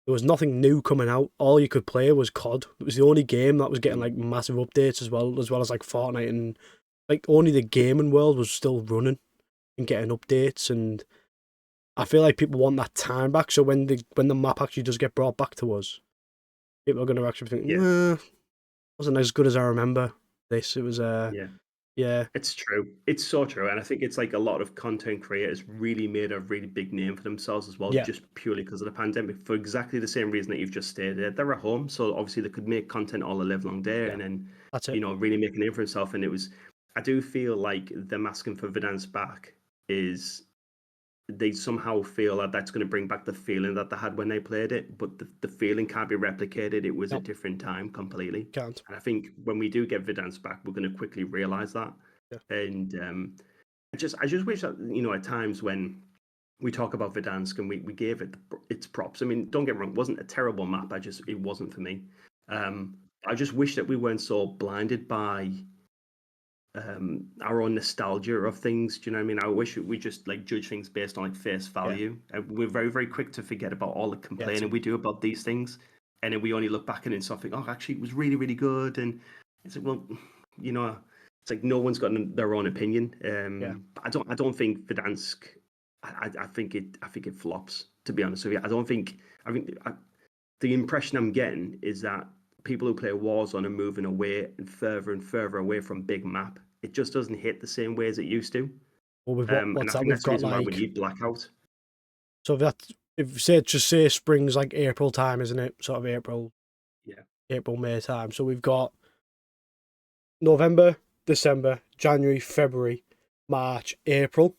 There was nothing new coming out. All you could play was COD. It was the only game that was getting like massive updates as well as like Fortnite, and like only the gaming world was still running and getting updates. And I feel like people want that time back. So when the map actually does get brought back to us, people are going to actually think, nah, wasn't as good as I remember this. It was, yeah. yeah, It's true. It's so true. And I think it's like a lot of content creators really made a really big name for themselves as well, yeah, just purely because of the pandemic, for exactly the same reason that you've just stated. They're at home, so obviously they could make content all the live long day yeah. and then, That's it. really make a name for himself. And I do feel like them asking for Verdansk back is they somehow feel that that's going to bring back the feeling that they had when they played it, but the feeling can't be replicated. It was a No, different time completely. can't. And I think when we do get Verdansk back, we're going to quickly realize that. Yeah. And I just wish that, at times when we talk about Verdansk and we gave it its props. I mean, don't get me wrong, it wasn't a terrible map. It wasn't for me. I just wish that we weren't so blinded by our own nostalgia of things. Do you know what I mean? I wish we just like judge things based on like face Yeah. value. We're very, very quick to forget about all the complaining we do about these things, and then we only look back at it and something. Oh, actually, it was really, really good. And it's like, well, you know, it's like no one's got their own opinion. Yeah. I don't think Verdansk. I think it flops. To be honest with you, I don't think. The impression I'm getting is that people who play Warzone are moving away and further away from big map. It just doesn't hit the same way as it used to. Well, with And what's I that? think We've that's the got reason why we like, need Blackout. so if say spring's like April time, isn't it? Sort of Yeah. April, May time. So we've got November, December, January, February, March, April.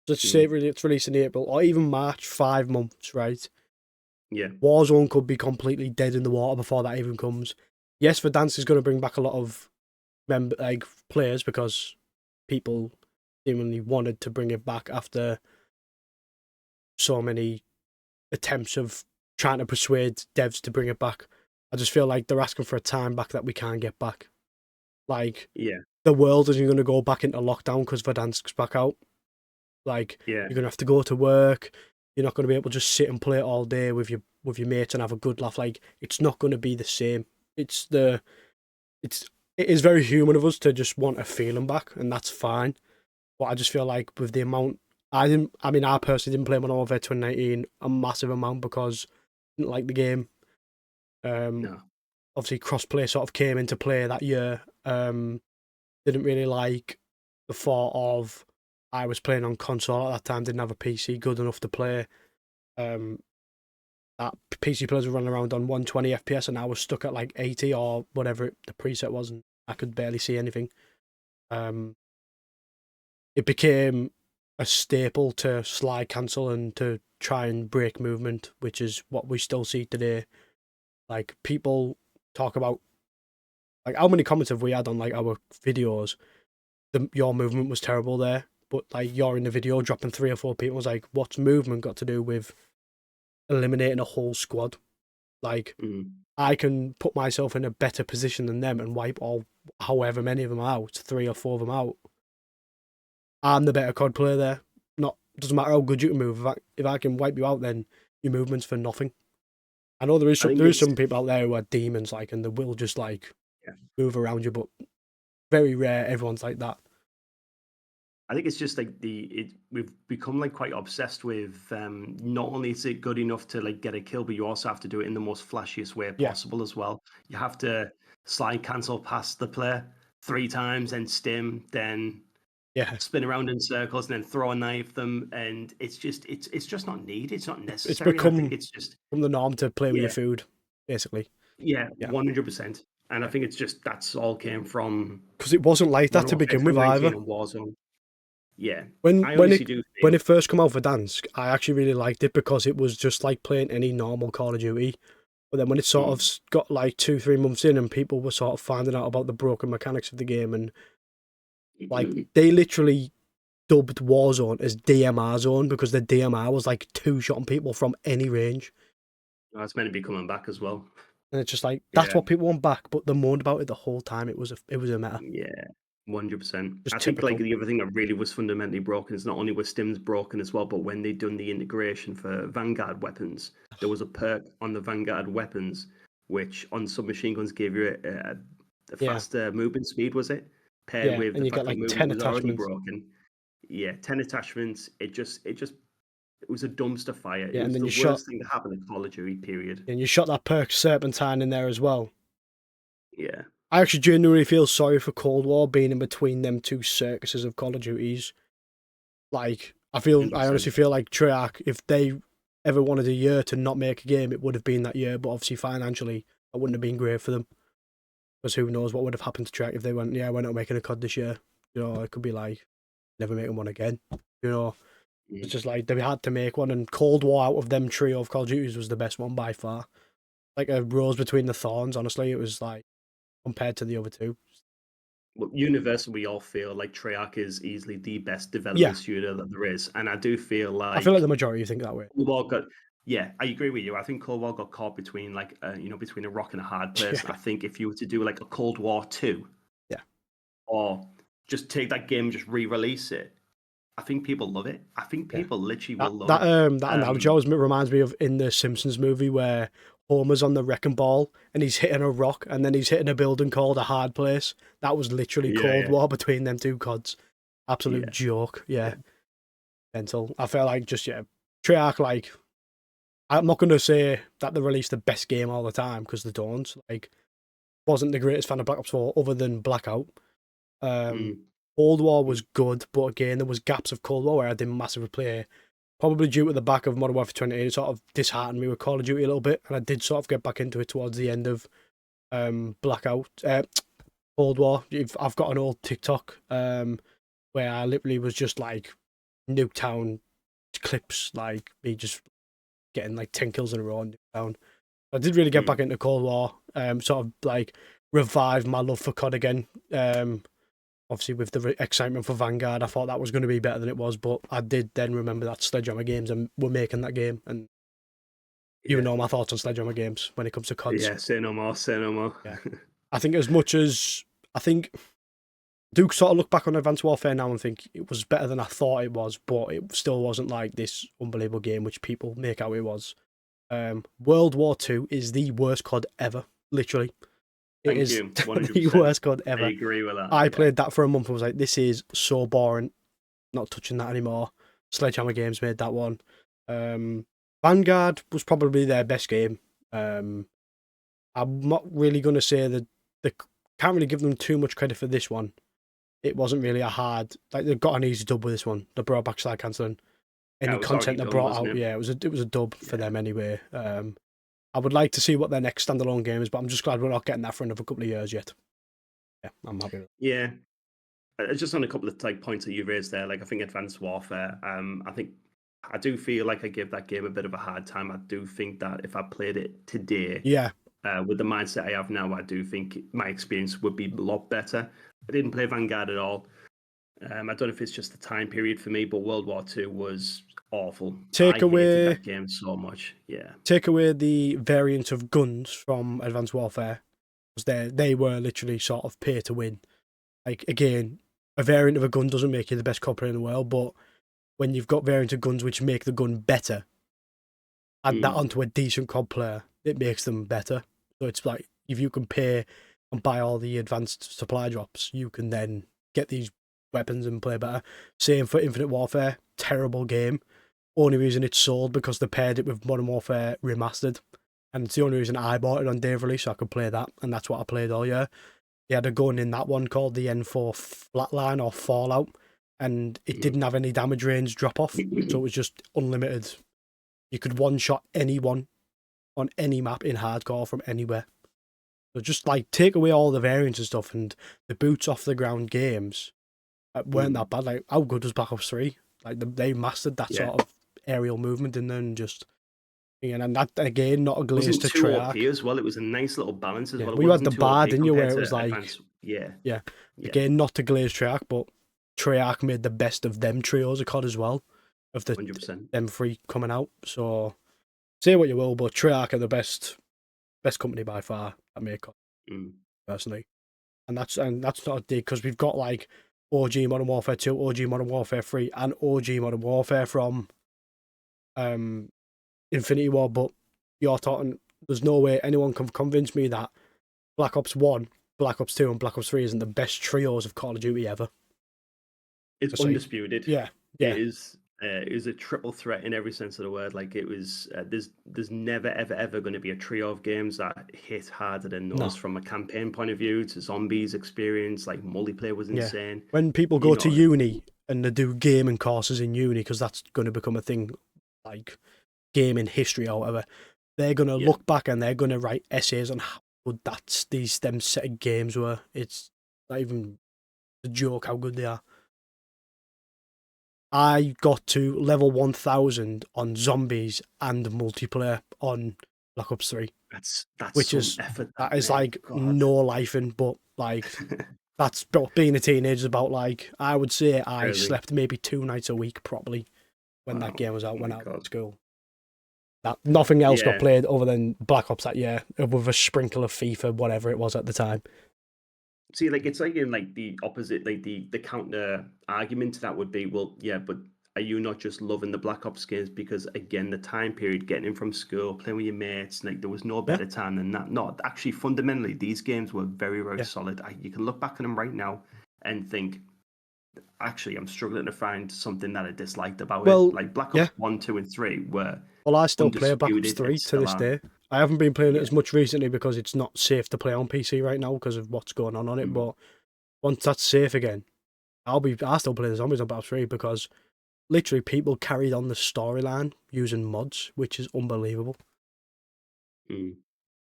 So say it's released in April or even March, 5 months, right? Yeah. Warzone could be completely dead in the water before that even comes. Yes, Verdansk is going to bring back a lot of players because people seemingly wanted to bring it back after so many attempts of trying to persuade devs to bring it back. I just feel like they're asking for a time back that we can't get back. Like, Yeah. the world isn't going to go back into lockdown because Verdansk's back out. Like, Yeah. you're going to have to go to work. You're not going to be able to just sit and play it all day with your mates and have a good laugh. Like, it's not going to be the same. It is very human of us to just want a feeling back, and that's fine. But I just feel like with the amount, I personally didn't play Modern Warfare 2019 a massive amount because I didn't like the game. No. Obviously crossplay sort of came into play that year. Didn't really like the thought of I was playing on console at that time, didn't have a PC good enough to play. That PC players were running around on 120 FPS and I was stuck at like 80 or whatever the preset was, and I could barely see anything. It became a staple to slide cancel and to try and break movement, which is what we still see today. Like, people talk about, like, how many comments have we had on like our videos? Your movement was terrible there, but like you're in the video dropping 3 or 4 people. It's like, what's movement got to do with eliminating a whole squad? Like, I can put myself in a better position than them and wipe all however many of them out, 3 or 4 of them out. I'm the better COD player there. Doesn't matter how good you can move. If I can wipe you out, then your movement's for nothing. I know there is some people out there who are demons, like, and they will just like move around you, but very rare. Everyone's like that. I think it's just like we've become like quite obsessed with not only is it good enough to like get a kill, but you also have to do it in the most flashiest way possible as well. You have to slide cancel past the player 3 times and stim, then spin around in circles and then throw a knife them, and it's just not needed. It's not necessary. It's become I think it's just from the norm to play with your food, basically. Yeah, 100%. And I think it's just that's all came from because it wasn't like that to begin with either. And Warzone. Yeah, when it first came out for Verdansk, I actually really liked it because it was just like playing any normal Call of Duty. But then when it sort of got like 2-3 months in and people were sort of finding out about the broken mechanics of the game, and like they literally dubbed Warzone as DMR zone because the DMR was like 2-shotting people from any range. That's meant to be coming back as well. And it's just like, that's what people want back, but they moaned about it the whole time. It was a meta. Yeah, 100%. Just I typical. think like the other thing that really was fundamentally broken is not only were stims broken as well, but when they'd done the integration for Vanguard weapons, there was a perk on the Vanguard weapons which on submachine guns gave you a faster movement speed, was it? Paired with and the you fact get like that 10 movement was already attachments. broken. Yeah, 10 attachments. It just it was a dumpster fire. Yeah, It and was then the you shot worst thing to happen in Call of Duty, period. and you shot that perk Serpentine in there as well. Yeah. I actually genuinely feel sorry for Cold War being in between them two circuses of Call of Duties. Like, I honestly 100%. feel like Treyarch, if they ever wanted a year to not make a game, it would have been that year. But obviously, financially, that wouldn't have been great for them. Because who knows what would have happened to Treyarch if they went, yeah, we're not making a COD this year. You know, it could be like, never making one again. You know, it's just like they had to make one, and Cold War out of them trio of Call of Duties was the best one by far. Like a rose between the thorns, honestly. It was like, compared to the other two. Well, universally, we all feel like Treyarch is easily the best Yeah, development studio that there is, and I do feel I feel like the like majority think that way. Cold War got. Yeah, I agree with you. I think Cold War got caught between like between a rock and a hard place. Yeah, I think if you were to do like a Cold War 2, yeah. or just take that game and just re-release it, I think people love it. I think Yeah. people literally That will love that it. that analogy always reminds me of in the Simpsons movie where Homer's on the wrecking ball and he's hitting a rock and then he's hitting a building called a hard place. That was literally Yeah, Cold yeah, War between them two CODs. Absolute yeah, joke. Yeah. yeah. Mental. I felt like just Treyarch, like, I'm not gonna say that they release the best game all the time because they don't. Like, wasn't the greatest fan of Black Ops 4 other than Blackout. Um, Mm, Cold War was mm, good, but again, there was gaps of Cold War where I didn't massively play. Probably due to the back of Modern Warfare 20, it sort of disheartened me with Call of Duty a little bit, and I did sort of get back into it towards the end of Blackout, Cold War. I've got an old TikTok where I literally was just like Nuketown clips, like me just getting like 10 kills in a row on Nuketown. I did really get back mm. into Cold War, sort of like revived my love for COD again. Obviously, with the excitement for Vanguard, I thought that was going to be better than it was, but I did then remember that Sledgehammer Games and were making that game, and you Yeah, know my thoughts on Sledgehammer Games when it comes to CODs. yeah. Say no more. Say no more. Yeah, I think as much as I think do sort of look back on Advanced Warfare now and think it was better than I thought it was, but it still wasn't like this unbelievable game which people make out it was. World War II is the worst COD ever, literally. It Thank is you. the 100%. worst COD I ever. agree with that. I Yeah. played that for a month and was like, this is so boring. Not touching that anymore. Sledgehammer Games made that one. Vanguard was probably their best game. I'm not really going to say that they can't really give them too much credit for this one. It wasn't really a hard, like they got an easy dub with this one. They brought back Slide Cancelling. Any That was already content they done, brought wasn't out, it? yeah, it was a dub for Yeah. them anyway. I would like to see what their next standalone game is, but I'm just glad we're not getting that for another couple of years yet. Yeah, I'm happy with Yeah. Just on a couple of like points that you raised there, like I think Advanced Warfare. I do feel like I give that game a bit of a hard time. I do think that if I played it today, it. Yeah, with the mindset I have now, I do think my experience would be a lot better. I didn't play Vanguard at all. I don't know if it's just the time period for me, but World War II was awful. I hated that game so much. Yeah. take away the variant of guns from Advanced Warfare, because they were literally sort of pay to win. Like, again, a variant of a gun doesn't make you the best COD player in the world, but when you've got variant of guns which make the gun better, add that onto a decent COD player, it makes them better. So it's like, if you can pay and buy all the advanced supply drops, you can then get these weapons and play better. Same for Infinite Warfare, terrible game. Only reason it's sold because they paired it with Modern Warfare Remastered. And it's the only reason I bought it on day of release, so I could play that. And that's what I played all year. They had a gun in that one called the N4 Flatline or Fallout. And it didn't have any damage range drop off. So it was just unlimited. You could one-shot anyone on any map in hardcore from anywhere. So just like take away all the variants and stuff, and the boots off the ground games weren't that bad. Like, how good was Black Ops 3? Like, they mastered that sort of aerial movement, and then just, and that again, not a glaze Wasn't to too OP Treyarch. as well. It was a nice little balance as Yeah, well. It well, you had wasn't the too bar, OP didn't you, where compared it to was like, Advanced. Yeah. yeah, Yeah. again, not to glaze Treyarch, but Treyarch made the best of them trios of COD as well, of the 100%. them three coming out. So say what you will, but Treyarch are the best company by far that make COD, personally. And that's not a dig, because we've got like OG Modern Warfare 2, OG Modern Warfare 3, and OG Modern Warfare from Infinity War, but you're talking, there's no way anyone can convince me that Black Ops 1, Black Ops 2, and Black Ops 3 isn't the best trios of Call of Duty ever. It's So, undisputed. yeah. It is. It was a triple threat in every sense of the word. Like it was, there's never ever going to be a trio of games that hit harder than those No. from a campaign point of view. To zombies experience, like multiplayer was Yeah. insane. When people You go to know, uni and they do gaming courses in uni, because that's going to become a thing, like gaming history or whatever, they're going to yeah, look back and they're going to write essays on how good them set of games were. It's not even a joke how good they are. I got to level 1000 on zombies and multiplayer on Black Ops 3, that's which some is effort, that that is mate. like God. no life in, but like that's being a teenager is about. Like I would say I Crazy. slept maybe 2 nights a week probably when that Wow. game was out, Oh when my I was God. at school. That nothing else got Yeah. played other than Black Ops that year, with a sprinkle of FIFA, whatever it was at the time. See, like it's like in like the opposite, like the counter argument to that would be, well, yeah, but are you not just loving the Black Ops games because again the time period, getting in from school, playing with your mates, like there was no Yeah, better time than that. No, actually, fundamentally, these games were very yeah. solid. You can look back on them right now and think, actually, I'm struggling to find something that I disliked about it. Well, Like Black yeah. Ops 1, 2, and 3 were Well, I still play Black Ops undisputed and 3 to still this are. day. I haven't been playing it Yeah. as much recently because it's not safe to play on PC right now because of what's going on it. Mm. But once that's safe again, I still play the zombies on Black Ops 3 because literally people carried on the storyline using mods, which is unbelievable. Mm.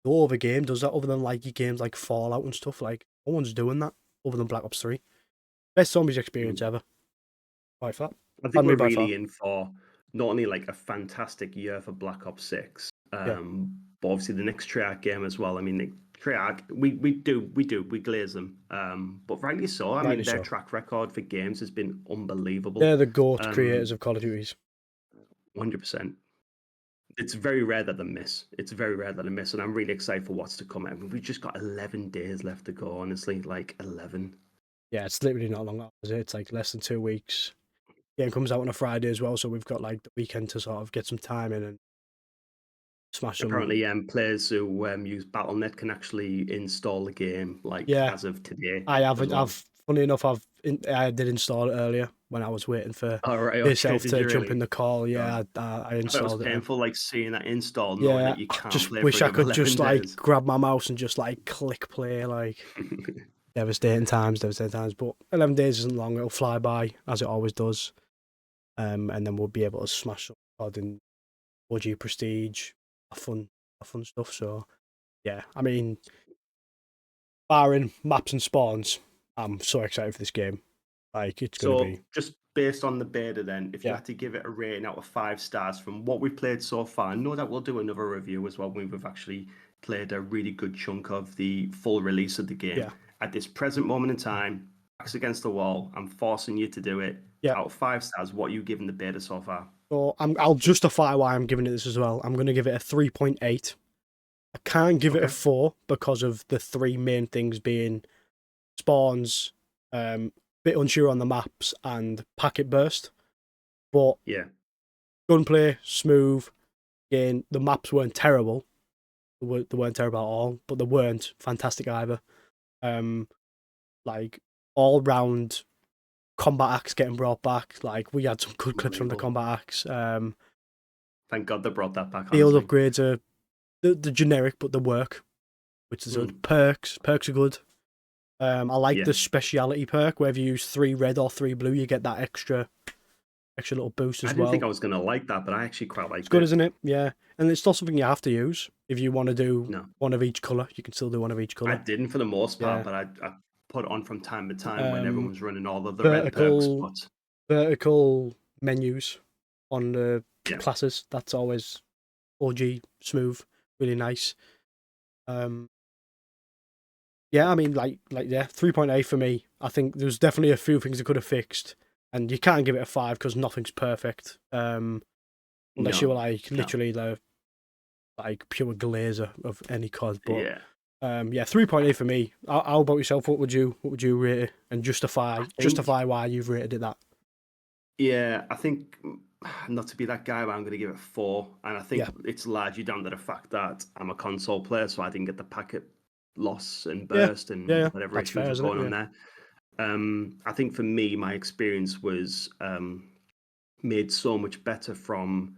No other game does that other than like your games like Fallout and stuff. Like no one's doing that other than Black Ops 3. Best zombies experience Mm. ever. By far. I think Pardon me, we're by far. really in for not only like a fantastic year for Black Ops 6, Yeah. but obviously the next Treyarch game as well. I mean, Treyarch, we glaze them, but rightly so. I Rightly mean, their so. track record for games has been unbelievable. They're the GOAT creators of Call of Duties. 100%. It's very rare that they miss. It's very rare that they miss, and I'm really excited for what's to come. I mean, we've just got 11 days left to go. Honestly, like 11. Yeah, it's literally not long, is it? It's like less than 2 weeks. Yeah, it comes out on a Friday as well, so we've got like the weekend to sort of get some time in and smash some. Apparently, players who use BattleNet can actually install the game like Yeah, as of today I as haven't. well. Funny enough, I did install it earlier when I was waiting for All right, okay. yourself Did to you jump in really? the call. God, Yeah, I I bet it was installed it. painful, like seeing that install, knowing Yeah, that you I can't just play for wish I another could just 11 like days. grab my mouse and just like click play. Like devastating times, devastating times. But 11 days isn't long. It'll fly by as it always does. And then we'll be able to smash some COD and OG Prestige, fun, fun stuff. So yeah, I mean, barring maps and spawns, I'm so excited for this game. Like it's gonna So, be, just based on the beta, then, if you yeah, had to give it a rating out of 5 stars from what we've played so far, I know that we'll do another review as well when we've actually played a really good chunk of the full release of the game. yeah, At this present moment in time, backs against the wall, I'm forcing you to do it. yeah. Out of 5 stars, what are you giving the beta so far? So I'll justify why I'm giving it this as well. I'm gonna give it a 3.8. I can't give it a Okay. 4 because of the three main things being spawns, bit unsure on the maps, and packet burst. But Yeah. gunplay smooth. Again, the maps weren't terrible. They weren't terrible at all, but they weren't fantastic either. Um, like all round combat axe getting brought back. Like we had some good clips from the Unbelievable. combat axe. Thank God they brought that back, Field honestly. upgrades are the generic, but they work, which is good. Perks are good. I like Yeah. the speciality perk where if you use 3 red or 3 blue, you get that extra little boost I as didn't think well. I was going to like that, but I actually quite It's liked good, it. isn't it? Yeah, and it's not something you have to use. If you want to do No, one of each color, you can still do one of each I color. didn't for the most part, Yeah. but I put it on from time to time when Um, everyone's running all of the red perks. vertical But vertical menus on the yeah, classes. That's always OG smooth, really nice. Um, yeah, I mean, yeah, 3.8 for me. I think there's definitely a few things I could have fixed, and you can't give it a 5 because nothing's perfect. Unless you were no, like no, literally the like pure glazer of any COD. But yeah. yeah, 3.8 for me. How about yourself? What would you rate it and I think, justify why you've rated it that? yeah, I think not to be that guy, but I'm going to give it 4. And I Yeah, think it's largely down to the fact that I'm a console player, so I didn't get the packet loss and yeah, burst yeah, and yeah. whatever That's issues fair, were isn't it? going on Yeah, there. I think for me, my experience was made so much better from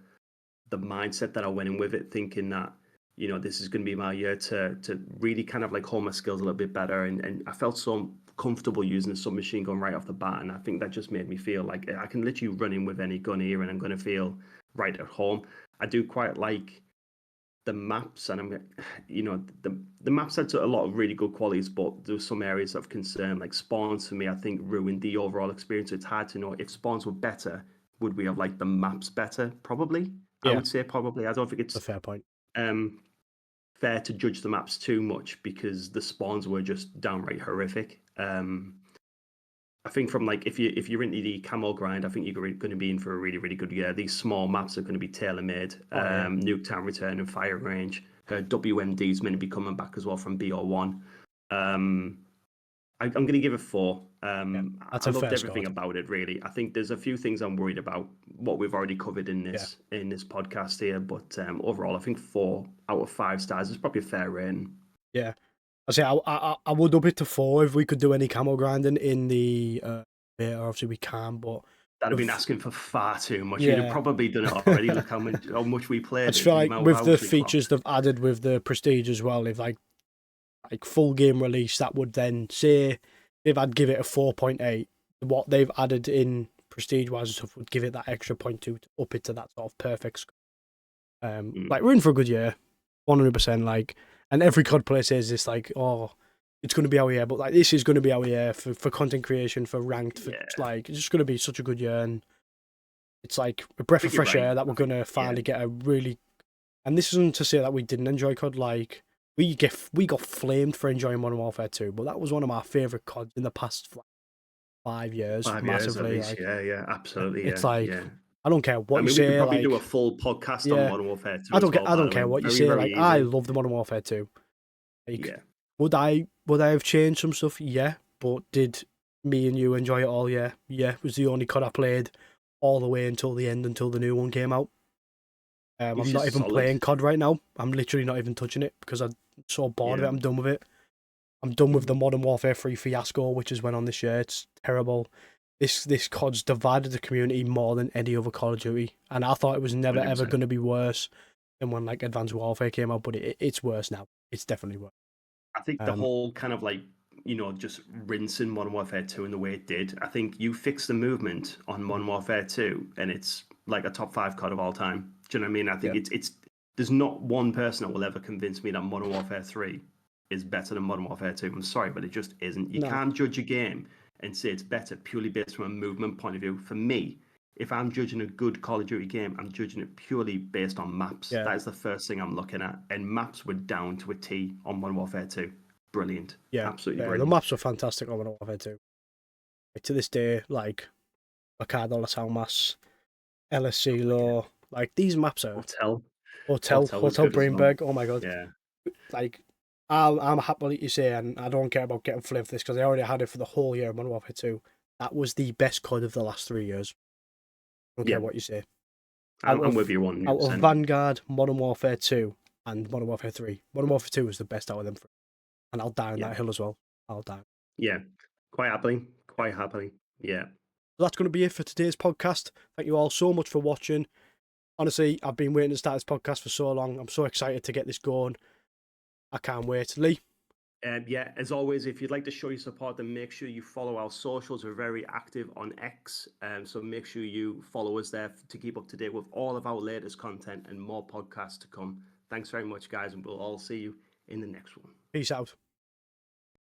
the mindset that I went in with it, thinking that, you know, this is going to be my year to really kind of like hone my skills a little bit better. And I felt so comfortable using the submachine gun right off the bat. And I think that just made me feel like I can literally run in with any gun here and I'm going to feel right at home. I do quite like the maps, and you know, the maps had a lot of really good qualities, but there were some areas of concern, like spawns for me, I think ruined the overall experience. It's hard to know if spawns were better, would we have liked the maps better? Probably. I would say probably. I don't think it's a fair point. Fair to judge the maps too much because the spawns were just downright horrific. I think from like if you're into the camo grind, I think you're going to be in for a really, really good year. These small maps are going to be tailor made. Nuketown Return and Fire Range. WMD is meant to be coming back as well from BO1. I'm going to give it 4. I loved everything about it, really. I think there's a few things I'm worried about, what we've already covered in this podcast here, but overall, I think 4 out of 5 stars is probably a fair rating. Yeah. I say I would up it to 4 if we could do any camo grinding in the beta. Obviously we can, but that'd have been asking for far too much. You'd have probably done it already. Look how much we played. I just feel like with the features they've added with the Prestige as well, if like full game release, that would then say if I'd give it a 4.8, what they've added in Prestige wise and stuff would give it that extra 0.2 to up it to that sort of perfect score. Like we're in for a good year, 100%. Like, and every COD player says this, like, oh, it's going to be our year, but like this is going to be our year for content creation, for ranked, for like it's just going to be such a good year, and it's like a breath of fresh air that we're going to finally get a really. And this isn't to say that we didn't enjoy COD. Like we got flamed for enjoying Modern Warfare 2, but that was one of my favorite CODs in the past 5 years. 5 massively, years at least. Like, absolutely. It's like I don't care what you we say. We could probably like, do a full podcast on Modern Warfare 2. I don't care what you say. Like, easy. I love the Modern Warfare 2. Like, would I have changed some stuff? Yeah, but did me and you enjoy it all? Yeah, it was the only COD I played all the way until the end, until the new one came out. I'm not even playing COD right now. I'm literally not even touching it because I'm so bored of it. I'm done with it. I'm done with the Modern Warfare 3 fiasco, which has went on this year. It's terrible. This COD's divided the community more than any other Call of Duty, and I thought it was never 100%. Ever going to be worse than when like Advanced Warfare came out, but it's worse now. It's definitely worse. I think the whole kind of like, you know, just rinsing Modern Warfare 2 in the way it did, I think you fix the movement on Modern Warfare 2 and it's like a top 5 COD of all time. Do you know what I mean? I think it's there's not one person that will ever convince me that Modern Warfare 3 is better than Modern Warfare 2. I'm sorry, but it just isn't. You can't judge a game and say it's better purely based from a movement point of view. For me, if I'm judging a good Call of Duty game, I'm judging it purely based on maps. That is the first thing I'm looking at. And maps were down to a T on Modern Warfare 2. Brilliant. Absolutely brilliant. The maps were fantastic on Modern Warfare 2. Like, to this day, like Mercado Las Almas, LSC Law, like these maps are Hotel Brainberg. Oh my god. Yeah. Like I'm happy you say, and I don't care about getting flipped this because I already had it for the whole year of Modern Warfare 2. That was the best COD of the last 3 years. I don't care what you say. I'm with you 100%. Out of Vanguard, Modern Warfare 2, and Modern Warfare 3. Modern Warfare 2 was the best out of them 3. And I'll die on that hill as well. I'll die. Yeah, quite happily. Yeah. So that's going to be it for today's podcast. Thank you all so much for watching. Honestly, I've been waiting to start this podcast for so long. I'm so excited to get this going. I can't wait. Lee? As always, if you'd like to show your support, then make sure you follow our socials. We're very active on X, so make sure you follow us there to keep up to date with all of our latest content and more podcasts to come. Thanks very much, guys, and we'll all see you in the next one. Peace out.